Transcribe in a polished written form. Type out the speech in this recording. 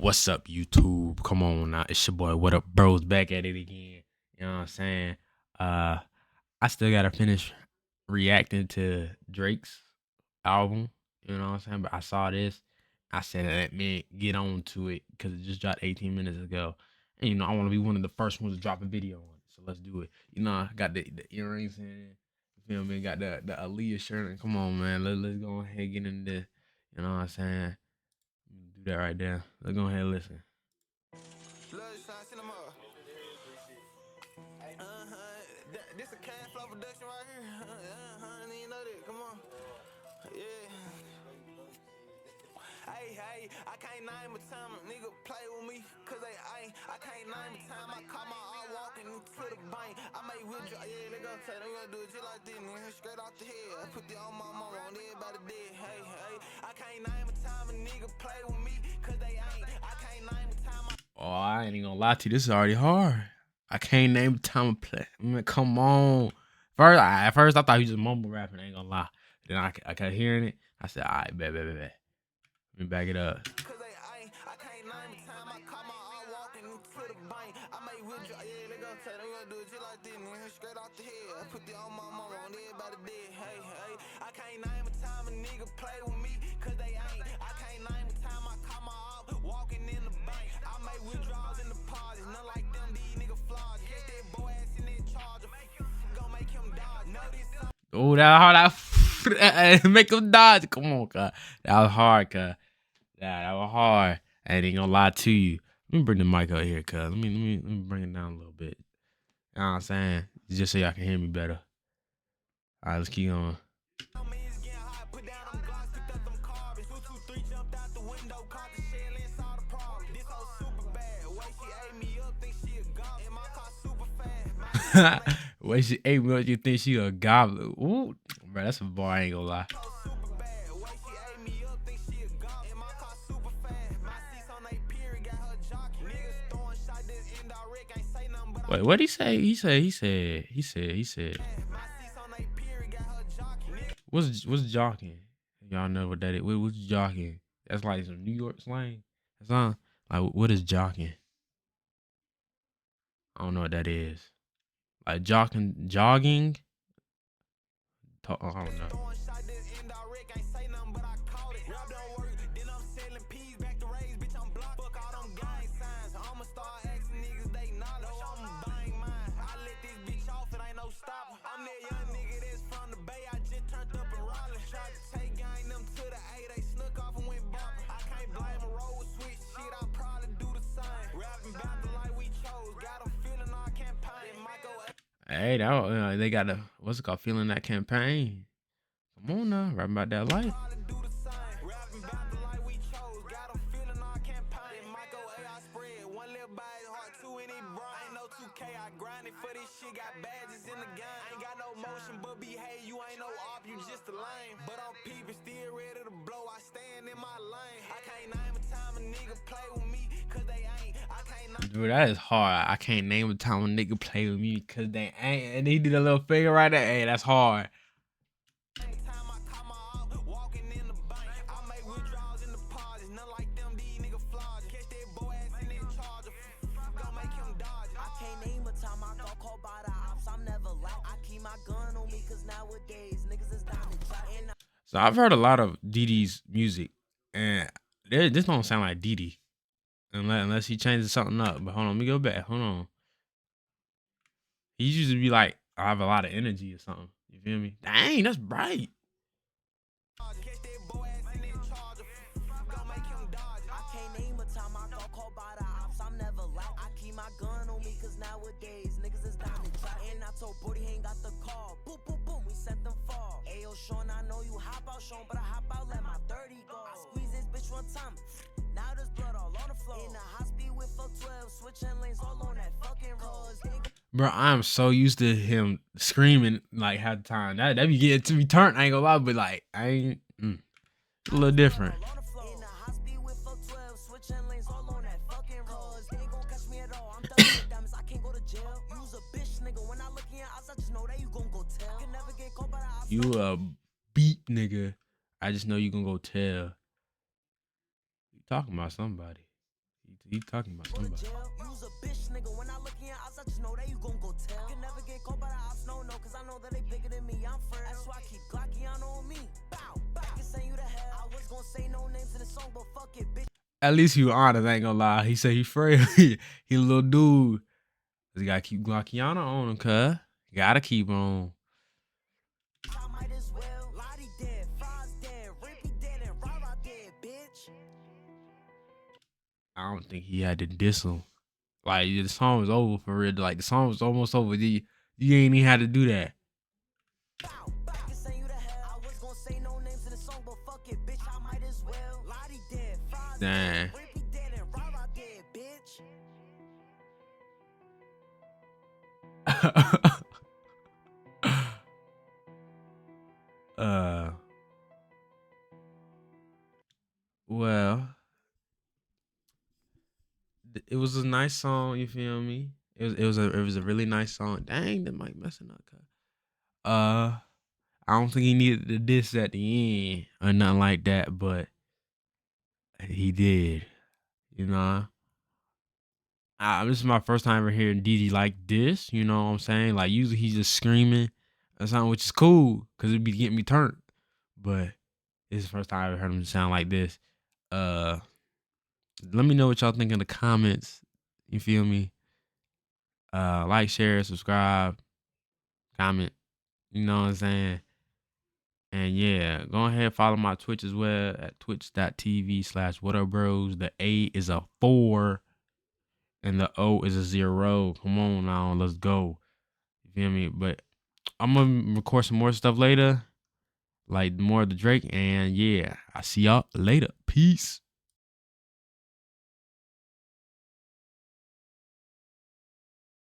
What's up, YouTube? Come on now. It's your boy, What Up Bros, back at it again. You know what I'm saying? Uh I still gotta finish reacting to Drake's album. You know what I'm saying? But I saw this. I said, let me get on to it because it just dropped 18 minutes ago. And I want to be one of the first ones to drop a video on it. So let's do it. I got the earrings in. You feel me? Got the Aaliyah shirt. And come on, man. Let's go ahead and get into this. You know what I'm saying? Do that right there. Let's go ahead and listen. This a cash flow production right here. You know that. Come on. Yeah. Hey, I can't name a time a nigga play with me, cause they ain't. I can't name a time I caught my all walking to the bank. I may withdraw, yeah, they gon' tell them, gonna do it just like this, nigga, straight off the head. I put it on my mama, on everybody dead. Hey, I can't name a time a nigga play with me, cause they ain't. I can't name a time Oh, I ain't gonna lie to you. This is already hard. I can't name the time of play. I mean, come on. At first, I thought he was just mumble rapping. I ain't gonna lie. Then I kept hearing it. I said, all right, bet. Let me back it up. cause they ain't. I can't name a time I caught my all walking to the bank. I may withdraw, yeah, they gon' tell them, gonna do it just like this, nigga, straight off the head. I put it on my mama, on everybody dead. Hey, I can't name a time a nigga play with me, cause they ain't. I can't name a time I caught my all walking in the bank. I make withdrawals in the parties, none like them, these nigga flaws. Catch that boy ass in that charger, gon' make him dodge. Know this song. Oh, that hard. Make him dodge. Come on, cuz. That was hard, cuz. That was hard. I ain't gonna lie to you. Let me bring the mic up here, cuz. Let me bring it down a little bit. You know what I'm saying? Just so y'all can hear me better. All right, let's keep going. Way she ate me up, you think she a gobbler. Ooh, bro, that's a bar, I ain't gonna lie. Wait, what'd he say? He said. What's jocking? Y'all know what that is. What's jocking? That's like some New York slang. That's on. Like, what is jocking? I don't know what that is. Like jogging. I don't know. Hey, they got a what's it called? Feeling that campaign. Come on now, rapping about that life. Dude, that is hard. I can't name a time when nigga play with me because they ain't. And he did a little finger right there. Hey, that's hard. So I've heard a lot of DD's music, and this don't sound like DD. Unless he changes something up. But hold on, let me go back. Hold on. He used to be like, I have a lot of energy or something. You feel me? Dang, that's bright. Shawn, I know you Hopout, Shawn, but I hop out, let my 30 go. I squeeze this bitch one time. Now there's blood all on the floor. In the hospital with 412, switching lanes all on that fucking road. Bro, I'm so used to him screaming like half the time. That be getting to me turned. I ain't gonna lie, but like I ain't a little different. You a beat nigga. I just know you gonna go tell. You talking about somebody. He talking about Go to somebody. jail. Use a bitch, nigga. When I look in your eyes, I just know that you gon' go tell. Can never get caught by the ops, no, cause I know that they bigger than me. I'm frail. That's why I keep Glockiano on me. Bow, bow. I can send you to hell. I was gonna say no names in the song, but fuck it, bitch. At least he was honest. I ain't gonna lie. He said he frail. He a little dude. You gotta keep Glockiana on him, cuz. You gotta keep on. I might as well. Lottie dead, Fries dead, Rippy dead, and Rara dead, bitch. I don't think he had to diss him. Like the song was over for real. Like the song was almost over. You ain't even had to do that. Bow, bow. I can send you to hell. I was gonna say no names in the song, but fuck it, bitch. I might as well. Lottie dead, Fries Damn. dead, Rippy dead, and Rara dead, bitch. Well, it was a nice song. You feel me? It was a really nice song. Dang, the mic messing up. Cuz. I don't think he needed the diss at the end or nothing like that, but he did. You know. This is my first time ever hearing DD like this. You know what I'm saying? Like usually he's just screaming or something, which is cool because it'd be getting me turned. But this is the first time I ever heard him sound like this. Let me know what y'all think in the comments. You feel me? Like, share, subscribe, comment. You know what I'm saying? And yeah, go ahead follow my Twitch as well at twitch.tv/whatupbros. The A is a 4 and the O is a 0. Come on now, let's go. You feel me? But I'm gonna record some more stuff later, like more of the Drake. And yeah, I see y'all later. Peace.